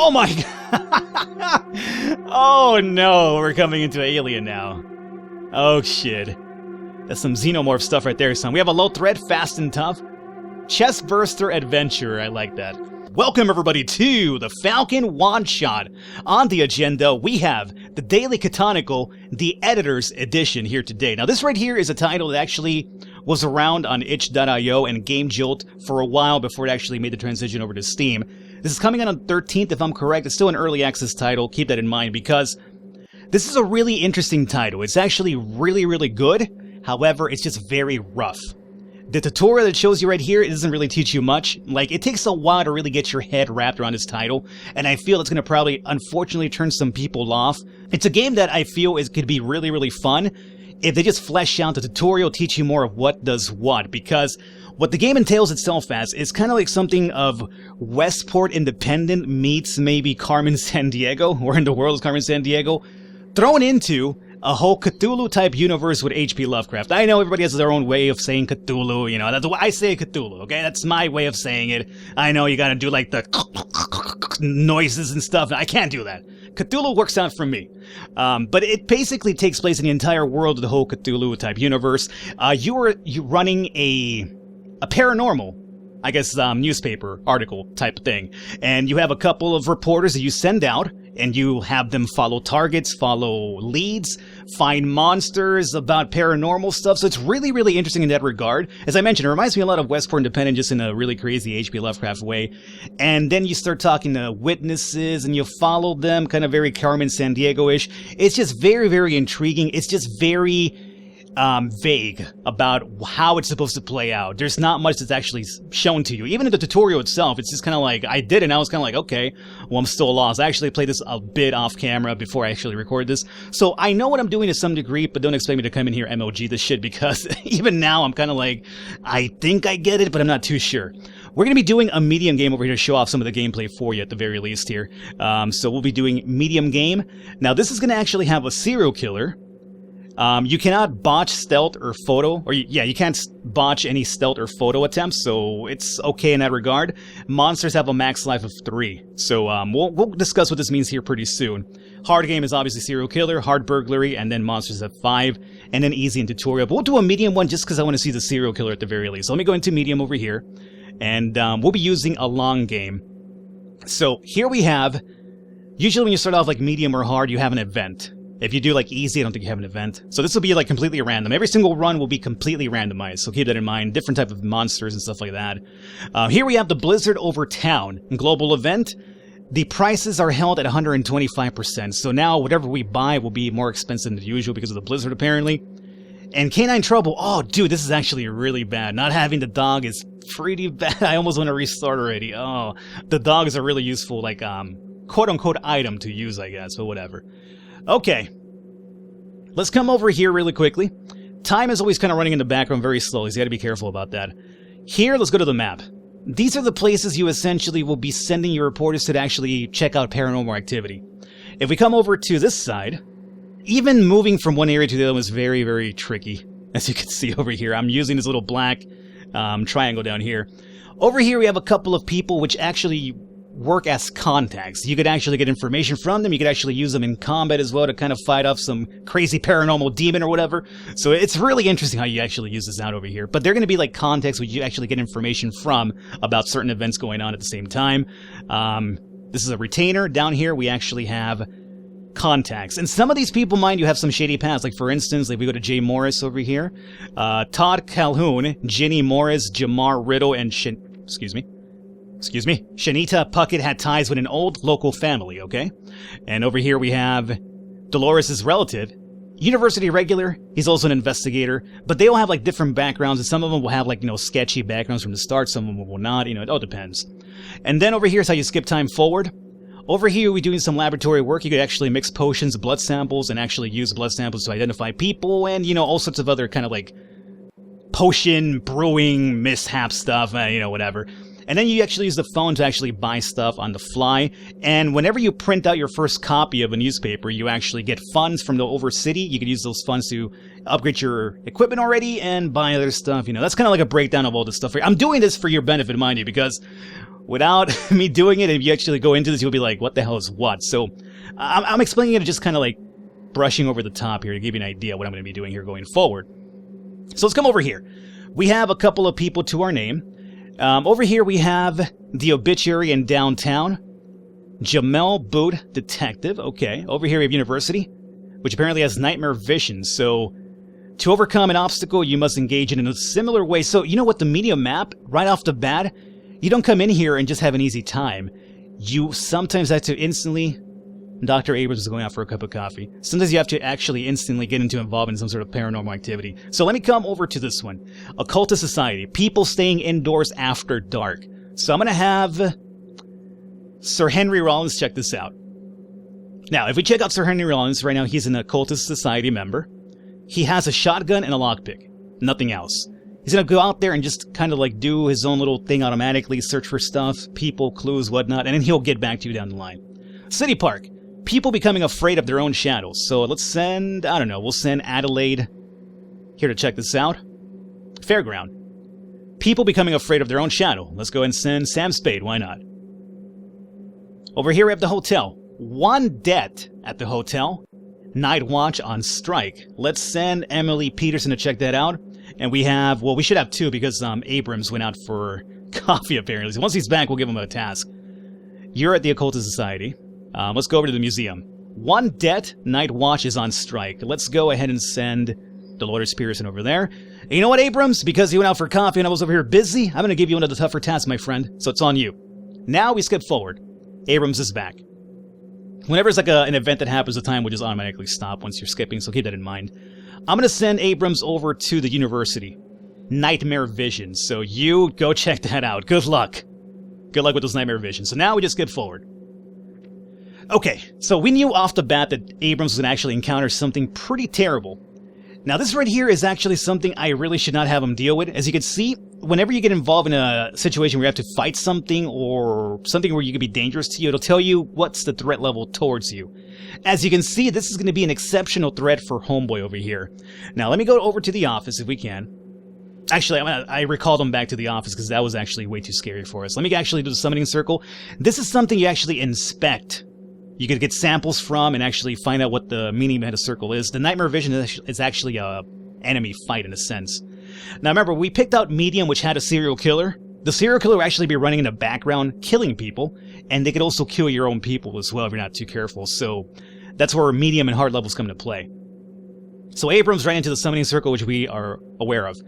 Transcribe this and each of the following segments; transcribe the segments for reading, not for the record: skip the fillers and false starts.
Oh my god! Oh no, we're coming into Alien now. Oh shit. That's some xenomorph stuff right there, son. We have a low threat, fast and tough. Chest burster adventure, I like that. Welcome everybody to the Falcon one-shot. On the agenda, we have the Daily Chthonicle, the Editor's Edition here today. Now this right here is a title that actually was around on itch.io and Game Jolt for a while before it actually made the transition over to Steam. This is coming out on the 13th, if I'm correct. It's still an early access title. Keep that in mind because this is a really interesting title. It's actually really, really good. However, it's just very rough. The tutorial that shows you right here, it doesn't really teach you much. Like, it takes a while to really get your head wrapped around this title, and I feel it's going to probably, unfortunately, turn some people off. It's a game that I feel could be really, really fun if they just flesh out the tutorial, teach you more of what does what, because what the game entails itself as is kind of like something of Westport Independent meets maybe Carmen Sandiego, or In the World of Carmen Sandiego, thrown into a whole Cthulhu-type universe with H.P. Lovecraft. I know everybody has their own way of saying Cthulhu, you know, that's why I say Cthulhu, okay? That's my way of saying it. I know you gotta do, like, the noises and stuff. I can't do that. Cthulhu works out for me. But it basically takes place in the entire world of the whole Cthulhu-type universe. You're running a paranormal, I guess, newspaper article type thing. And you have a couple of reporters that you send out, and you have them follow targets, follow leads, find monsters about paranormal stuff. So it's really, really interesting in that regard. As I mentioned, it reminds me a lot of Westport Independent, just in a really crazy H.P. Lovecraft way. And then you start talking to witnesses, and you follow them, kind of very Carmen Sandiego-ish. It's just very, very intriguing. It's just very vague about how it's supposed to play out. There's not much that's actually shown to you. Even in the tutorial itself, it's just kind of like, I did it and I was kind of like, okay, well, I'm still lost. I actually played this a bit off camera before I actually recorded this. So I know what I'm doing to some degree, but don't expect me to come in here MOG this shit, because even now I'm kind of like, I think I get it, but I'm not too sure. We're going to be doing a medium game over here to show off some of the gameplay for you at the very least here. So we'll be doing medium game. Now this is going to actually have a serial killer. You cannot botch stealth or photo, or you can't botch any stealth or photo attempts, so it's okay in that regard. Monsters have a max life of 3, so we'll discuss what this means here pretty soon. Hard game is obviously serial killer, hard burglary, and then monsters have 5, and then easy and tutorial. But we'll do a medium one just because I want to see the serial killer at the very least. So let me go into medium over here, and we'll be using a long game. So here we have, usually when you start off like medium or hard, you have an event. If you do like easy, I don't think you have an event. So this will be like completely random. Every single run will be completely randomized, so keep that in mind. Different type of monsters and stuff like that. Here we have the Blizzard over Town global event. The prices are held at 125%. So now whatever we buy will be more expensive than usual because of the Blizzard apparently. And Canine Trouble. Oh, dude, this is actually really bad. Not having the dog is pretty bad. I almost want to restart already. Oh, the dog is a really useful, like, quote-unquote item to use, I guess, but whatever. Okay, let's come over here really quickly. Time is always kind of running in the background very slowly, so you gotta be careful about that. Here, let's go to the map. These are the places you essentially will be sending your reporters to actually check out paranormal activity. If we come over to this side, even moving from one area to the other is very, very tricky. As you can see over here, I'm using this little black triangle down here. Over here, we have a couple of people which actually work as contacts. You could actually get information from them. You could actually use them in combat as well to kind of fight off some crazy paranormal demon or whatever. So it's really interesting how you actually use this out over here. But they're going to be like contacts which you actually get information from about certain events going on at the same time. This is a retainer. Down here we actually have contacts. And some of these people, mind you, have some shady past. Like for instance, like we go to Jay Morris over here. Todd Calhoun, Ginny Morris, Jamar Riddle, and Shanita Puckett had ties with an old local family, okay? And over here we have Dolores' relative, university regular. He's also an investigator, but they all have like different backgrounds, and some of them will have like, you know, sketchy backgrounds from the start, some of them will not, you know, it all depends. And then over here is how you skip time forward. Over here we're doing some laboratory work. You could actually mix potions, blood samples, and actually use blood samples to identify people, and, you know, all sorts of other kind of like potion brewing mishap stuff, you know, whatever. And then you actually use the phone to actually buy stuff on the fly. And whenever you print out your first copy of a newspaper, you actually get funds from the over city. You can use those funds to upgrade your equipment already and buy other stuff. You know, that's kind of like a breakdown of all this stuff. I'm doing this for your benefit, mind you, because without me doing it, if you actually go into this, you'll be like, what the hell is what? So I'm explaining it just kind of like brushing over the top here to give you an idea what I'm going to be doing here going forward. So let's come over here. We have a couple of people to our name. Over here we have the obituary in downtown. Jamel Boot, detective. Okay. Over here we have university, which apparently has nightmare visions. So to overcome an obstacle, you must engage in a similar way. So you know what, the medium map, right off the bat, you don't come in here and just have an easy time. You sometimes have to instantly... Dr. Abrams is going out for a cup of coffee. Sometimes you have to actually instantly get involved in some sort of paranormal activity. So let me come over to this one. Occultist Society. People staying indoors after dark. So I'm going to have Sir Henry Rollins check this out. Now, if we check out Sir Henry Rollins, right now he's an Occultist Society member. He has a shotgun and a lockpick. Nothing else. He's going to go out there and just kind of like do his own little thing automatically, search for stuff, people, clues, whatnot, and then he'll get back to you down the line. City Park. People becoming afraid of their own shadows. So let's send, I don't know, we'll send Adelaide here to check this out. Fairground. People becoming afraid of their own shadow. Let's go ahead and send Sam Spade, why not? Over here we have the hotel. One debt at the hotel. Night watch on strike. Let's send Emily Peterson to check that out. And we have, well, we should have two because Abrams went out for coffee apparently. So once he's back, we'll give him a task. You're at the Occultist Society. Let's go over to the museum. One debt, night watch is on strike. Let's go ahead and send Dolores Pearson over there. And you know what, Abrams? Because you went out for coffee and I was over here busy, I'm going to give you one of the tougher tasks, my friend. So it's on you. Now we skip forward. Abrams is back. Whenever it's like an event that happens, the time will just automatically stop once you're skipping, so keep that in mind. I'm going to send Abrams over to the university. Nightmare visions. So you go check that out. Good luck. Good luck with those nightmare visions. So now we just skip forward. Okay, so we knew off the bat that Abrams was going to actually encounter something pretty terrible. Now this right here is actually something I really should not have him deal with. As you can see, whenever you get involved in a situation where you have to fight something or something where you could be dangerous to you, it'll tell you what's the threat level towards you. As you can see, this is going to be an exceptional threat for Homeboy over here. Now let me go over to the office if we can. Actually, I recalled him back to the office because that was actually way too scary for us. Let me actually do the summoning circle. This is something you actually inspect. You could get samples from and actually find out what the meaning behind a circle is. The Nightmare Vision is actually a enemy fight in a sense. Now remember, we picked out Medium, which had a serial killer. The serial killer will actually be running in the background, killing people, and they could also kill your own people as well if you're not too careful. So that's where Medium and Hard levels come into play. So Abrams ran into the summoning circle, which we are aware of.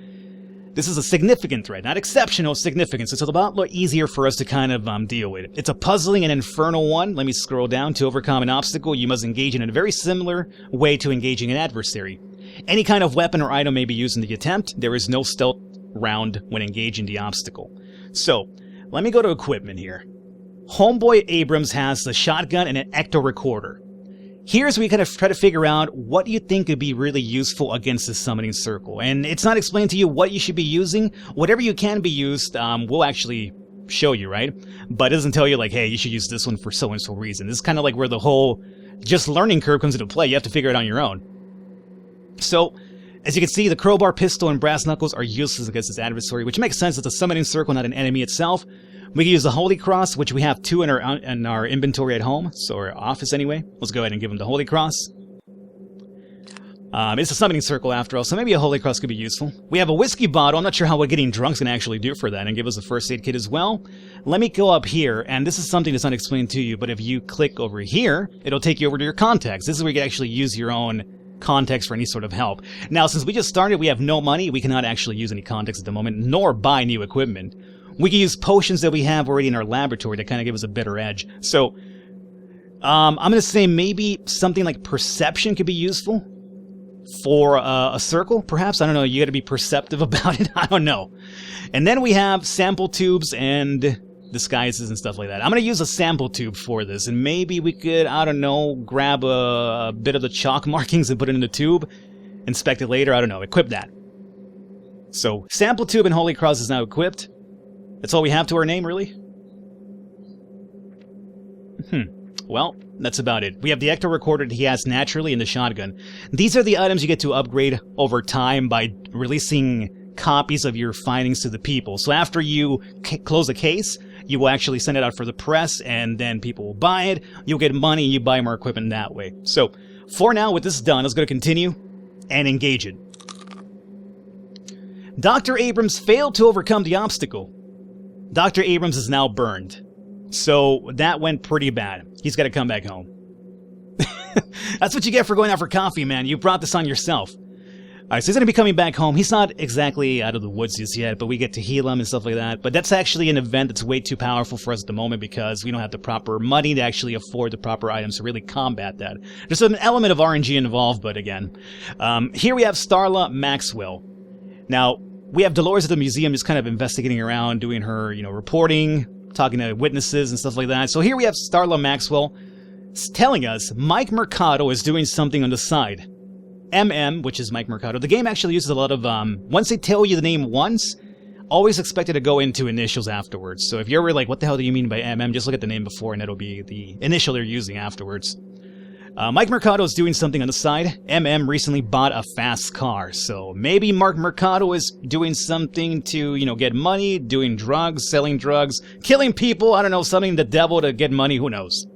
This is a significant threat, not exceptional, significant. So it's about a lot easier for us to kind of deal with it. It's a puzzling and infernal one. Let me scroll down. To overcome an obstacle, you must engage in a very similar way to engaging an adversary. Any kind of weapon or item may be used in the attempt. There is no stealth round when engaging the obstacle. So, let me go to equipment here. Homeboy Abrams has the shotgun and an ecto recorder. Here's where we kind of try to figure out what you think could be really useful against the summoning circle. And it's not explained to you what you should be using. Whatever you can be used, we'll actually show you, right? But it doesn't tell you like, hey, you should use this one for so and so reason. This is kind of like where the whole just learning curve comes into play. You have to figure it out on your own. So, as you can see, the crowbar, pistol, and brass knuckles are useless against this adversary, which makes sense. It's a summoning circle, not an enemy itself. We can use the Holy Cross, which we have two in our inventory at home, so our office anyway. Let's go ahead and give him the Holy Cross. It's a summoning circle after all, so maybe a Holy Cross could be useful. We have a whiskey bottle. I'm not sure how what getting drunk's going to actually do for that, and give us a first aid kit as well. Let me go up here, and this is something that's not explained to you, but if you click over here, it'll take you over to your contacts. This is where you can actually use your own contacts for any sort of help. Now, since we just started, we have no money. We cannot actually use any contacts at the moment, nor buy new equipment. We can use potions that we have already in our laboratory that kind of give us a better edge. So, I'm going to say maybe something like perception could be useful for a circle, perhaps. I don't know. You got to be perceptive about it. I don't know. And then we have sample tubes and disguises and stuff like that. I'm going to use a sample tube for this, and maybe we could, I don't know, grab a bit of the chalk markings and put it in the tube, inspect it later. I don't know. Equip that. So, sample tube and Holy Cross is now equipped. That's all we have to our name, really? Well, that's about it. We have the ecto recorder that he has naturally in the shotgun. These are the items you get to upgrade over time by releasing copies of your findings to the people. So after you close a case, You will actually send it out for the press, and then people will buy it. You'll get money, you buy more equipment that way. So, for now, with this done, let's go to continue and engage it. Dr. Abrams failed to overcome the obstacle. Dr. Abrams is now burned. So, that went pretty bad. He's got to come back home. That's what you get for going out for coffee, man. You brought this on yourself. Alright, so he's going to be coming back home. He's not exactly out of the woods just yet, but we get to heal him and stuff like that. But that's actually an event that's way too powerful for us at the moment because we don't have the proper money to actually afford the proper items to really combat that. There's an element of RNG involved, but again. Here we have Starla Maxwell. Now, we have Dolores at the museum just kind of investigating around, doing her, reporting, talking to witnesses and stuff like that. So here we have Starla Maxwell telling us Mike Mercado is doing something on the side. MM, which is Mike Mercado. The game actually uses a lot of, once they tell you the name once, always expect it to go into initials afterwards. So if you're ever like, what the hell do you mean by MM? Just look at the name before and it'll be the initial they're using afterwards. Mike Mercado is doing something on the side. MM recently bought a fast car. So maybe Mark Mercado is doing something to, get money, doing drugs, selling drugs, killing people, I don't know, summoning the devil to get money, who knows.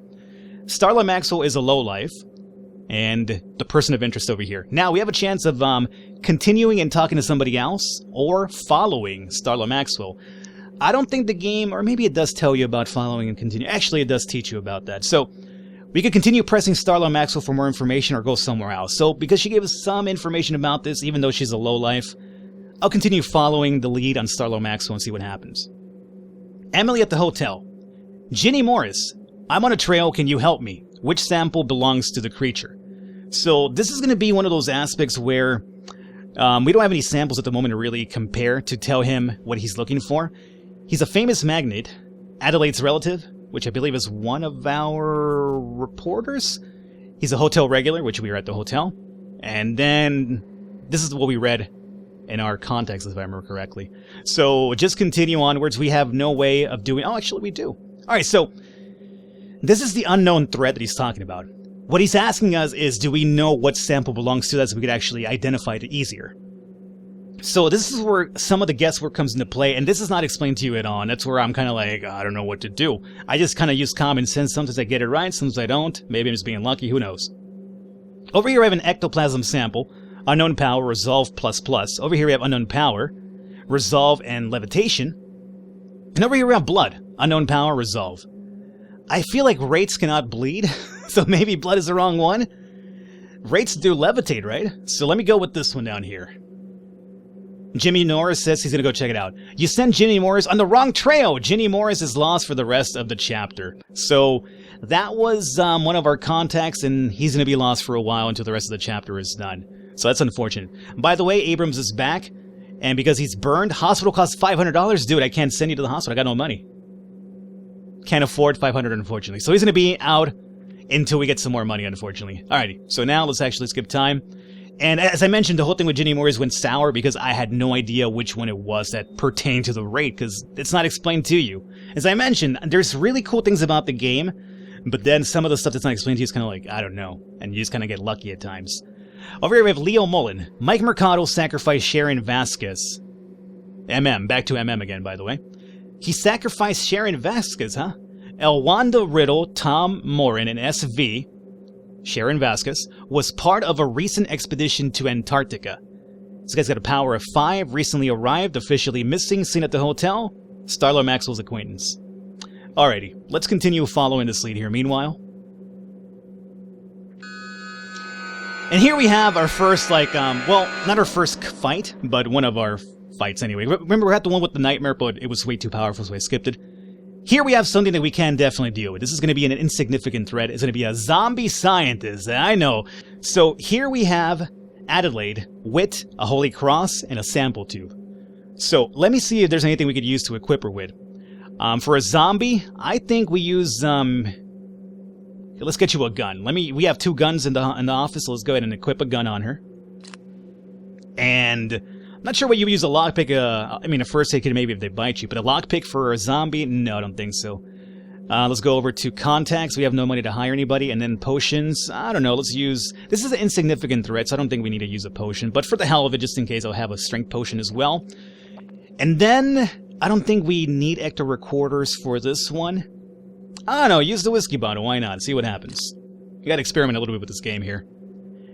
Starla Maxwell is a lowlife, and the person of interest over here. Now, we have a chance of continuing and talking to somebody else, or following Starla Maxwell. I don't think the game, or maybe it does tell you about following and continue. Actually, it does teach you about that. So, we could continue pressing Starla Maxwell for more information, or go somewhere else. So, because she gave us some information about this, even though she's a lowlife, I'll continue following the lead on Starla Maxwell and see what happens. Emily at the hotel. Ginny Morris. I'm on a trail, can you help me? Which sample belongs to the creature? So this is going to be one of those aspects where we don't have any samples at the moment to really compare to tell him what he's looking for. He's a famous magnate, Adelaide's relative, which I believe is one of our reporters. He's a hotel regular, which we were at the hotel. And then this is what we read in our context, if I remember correctly. So just continue onwards. We have no way of doing... Oh, actually we do. All right, so... this is the unknown threat that he's talking about. What he's asking us is, do we know what sample belongs to that so we could actually identify it easier? So this is where some of the guesswork comes into play, and this is not explained to you at all, and that's where I'm kind of like, I don't know what to do. I just kind of use common sense. Sometimes I get it right, sometimes I don't. Maybe I'm just being lucky, who knows. Over here I have an ectoplasm sample, unknown power, resolve ++. Over here we have unknown power, resolve, and levitation. And over here we have blood, unknown power, resolve. I feel like Wraiths cannot bleed, so maybe blood is the wrong one. Wraiths do levitate, right? So let me go with this one down here. Jimmy Norris says he's going to go check it out. You sent Jimmy Morris on the wrong trail! Jimmy Morris is lost for the rest of the chapter. So that was one of our contacts, and he's going to be lost for a while until the rest of the chapter is done. So that's unfortunate. By the way, Abrams is back, and because he's burned, hospital costs $500. Dude, I can't send you to the hospital. I got no money. Can't afford $500, unfortunately. So he's going to be out until we get some more money, unfortunately. Alrighty, so now let's actually skip time. And as I mentioned, the whole thing with Ginny Morris went sour because I had no idea which one it was that pertained to the raid, because it's not explained to you. As I mentioned, there's really cool things about the game, but then some of the stuff that's not explained to you is kind of like, I don't know, and you just kind of get lucky at times. Over here we have Leo Mullen. Mike Mercado sacrificed Sharon Vasquez. MM, back to MM again, by the way. He sacrificed Sharon Vasquez, huh? Elwanda Riddle, Tom Morin, and SV, Sharon Vasquez, was part of a recent expedition to Antarctica. This guy's got a power of 5, recently arrived, officially missing, seen at the hotel, Starla Maxwell's acquaintance. Alrighty, let's continue following this lead here. Meanwhile... and here we have our first, well, not our first fight, but one of our fights anyway. Remember, we had the one with the nightmare, but it was way too powerful, so I skipped it. Here we have something that we can definitely deal with. This is going to be an insignificant threat. It's going to be a zombie scientist, I know. So here we have Adelaide, Wit, a holy cross, and a sample tube. So let me see if there's anything we could use to equip her with. For a zombie, I think we use, let's get you a gun. We have 2 guns in the office, so let's go ahead and equip a gun on her. And I'm not sure what you would use a lockpick, a first aid kit maybe if they bite you, but a lockpick for a zombie? No, I don't think so. Let's go over to contacts. We have no money to hire anybody. And then potions. I don't know, let's use... this is an insignificant threat, so I don't think we need to use a potion. But for the hell of it, just in case, I'll have a strength potion as well. And then I don't think we need ecto recorders for this one. I don't know, use the whiskey bottle, why not? See what happens. You gotta experiment a little bit with this game here.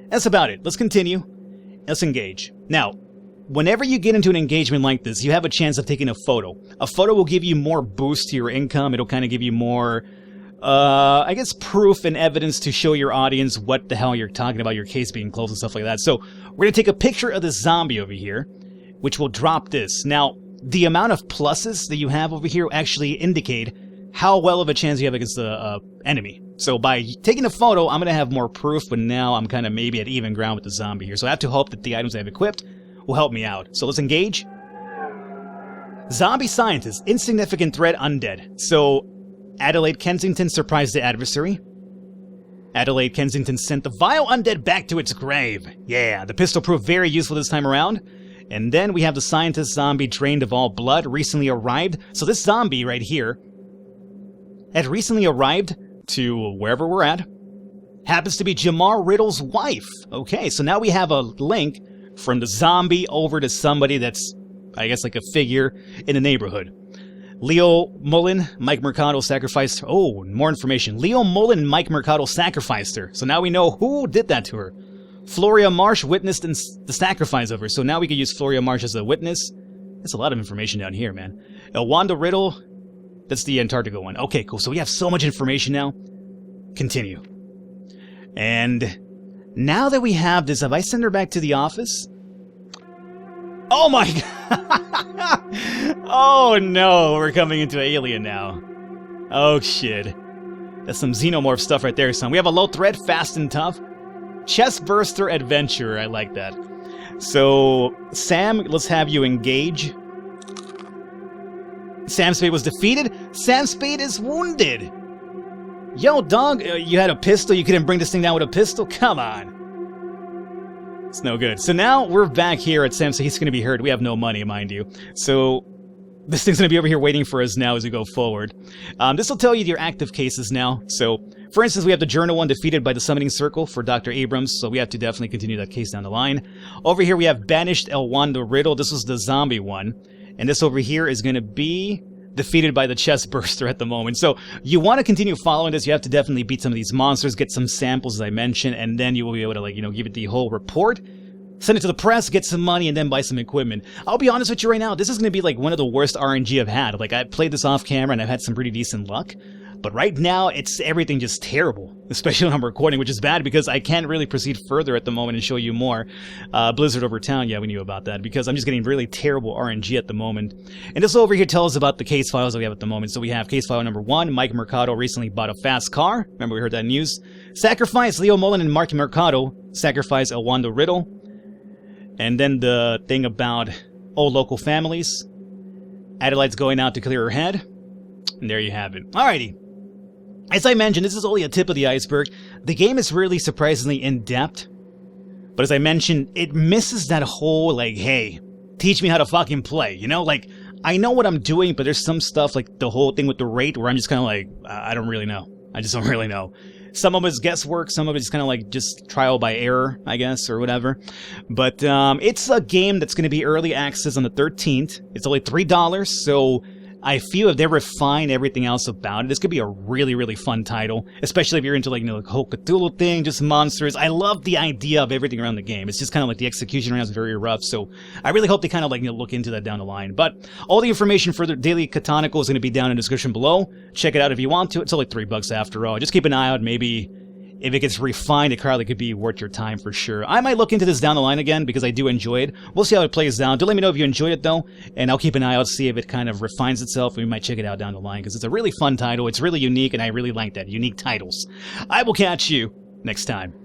That's about it. Let's continue. Let's engage. Now, whenever you get into an engagement like this, you have a chance of taking a photo. A photo will give you more boost to your income. It'll kind of give you more, I guess, proof and evidence to show your audience what the hell you're talking about, your case being closed and stuff like that. So, we're gonna take a picture of this zombie over here, which will drop this. Now, the amount of pluses that you have over here actually indicate how well of a chance you have against the enemy. So by taking a photo, I'm going to have more proof, but now I'm kind of maybe at even ground with the zombie here. So I have to hope that the items I have equipped will help me out. So let's engage. Zombie scientist, insignificant threat, undead. So Adelaide Kensington surprised the adversary. Adelaide Kensington sent the vile undead back to its grave. Yeah, the pistol proved very useful this time around. And then we have the scientist zombie drained of all blood, recently arrived. So this zombie right here had recently arrived to wherever we're at. Happens to be Jamar Riddle's wife. Okay, so now we have a link from the zombie over to somebody that's, I guess, like a figure in the neighborhood. Leo Mullen, Mike Mercado sacrificed her. Oh, more information. Leo Mullen, Mike Mercado sacrificed her. So now we know who did that to her. Floria Marsh witnessed the sacrifice of her, so now we can use Floria Marsh as a witness. That's a lot of information down here, man. Wanda Riddle, that's the Antarctica one. Okay, cool, so we have so much information now. Continue. And now that we have this, have I sent her back to the office? Oh my god! Oh no, we're coming into Alien now. Oh shit. That's some xenomorph stuff right there, son. We have a low threat, fast and tough. Chest burster adventure, I like that. So, Sam, let's have you engage. Sam Spade was defeated. Sam Spade is wounded. Yo, dog, you had a pistol? You couldn't bring this thing down with a pistol? Come on. It's no good. So now we're back here at Sam Spade. He's going to be hurt. We have no money, mind you. So, this thing's going to be over here waiting for us now as we go forward. This will tell you your active cases now. So, for instance, we have the Journal one defeated by the Summoning Circle for Dr. Abrams, so we have to definitely continue that case down the line. Over here we have Banished Elwanda Riddle. This was the zombie one. And this over here is going to be defeated by the Chest Burster at the moment. So, you want to continue following this. You have to definitely beat some of these monsters, get some samples, as I mentioned, and then you will be able to, like, give it the whole report. Send it to the press, get some money, and then buy some equipment. I'll be honest with you right now, this is going to be like one of the worst RNG I've had. Like, I played this off camera and I've had some pretty decent luck. But right now, it's everything just terrible. Especially when I'm recording, which is bad because I can't really proceed further at the moment and show you more. Blizzard over town, yeah, we knew about that. Because I'm just getting really terrible RNG at the moment. And this over here tells us about the case files that we have at the moment. So we have case file number 1. Mike Mercado recently bought a fast car. Remember we heard that news. Sacrifice Leo Mullen and Mark Mercado. Sacrifice Elwanda Riddle. And then the thing about old local families. Adelaide's going out to clear her head. And there you have it. Alrighty. As I mentioned, this is only a tip of the iceberg. The game is really surprisingly in-depth. But as I mentioned, it misses that whole, like, hey, teach me how to fucking play. Like, I know what I'm doing, but there's some stuff, like the whole thing with the rate, where I'm just kind of like, I don't really know. I just don't really know. Some of it's guesswork, some of it's kind of like just trial by error, I guess, or whatever. But it's a game that's going to be early access on the 13th. It's only $3, so I feel if they refine everything else about it, this could be a really, really fun title. Especially if you're into, like, the whole Cthulhu thing, just monsters. I love the idea of everything around the game. It's just kind of like the execution around is very rough, so I really hope they kind of, like, look into that down the line. But all the information for the Daily Chthonicle is going to be down in the description below. Check it out if you want to. It's only $3 after all. Just keep an eye out. Maybe if it gets refined, it probably could be worth your time for sure. I might look into this down the line again because I do enjoy it. We'll see how it plays down. Do let me know if you enjoyed it though, and I'll keep an eye out, see if it kind of refines itself, and we might check it out down the line because it's a really fun title. It's really unique, and I really like that. Unique titles. I will catch you next time.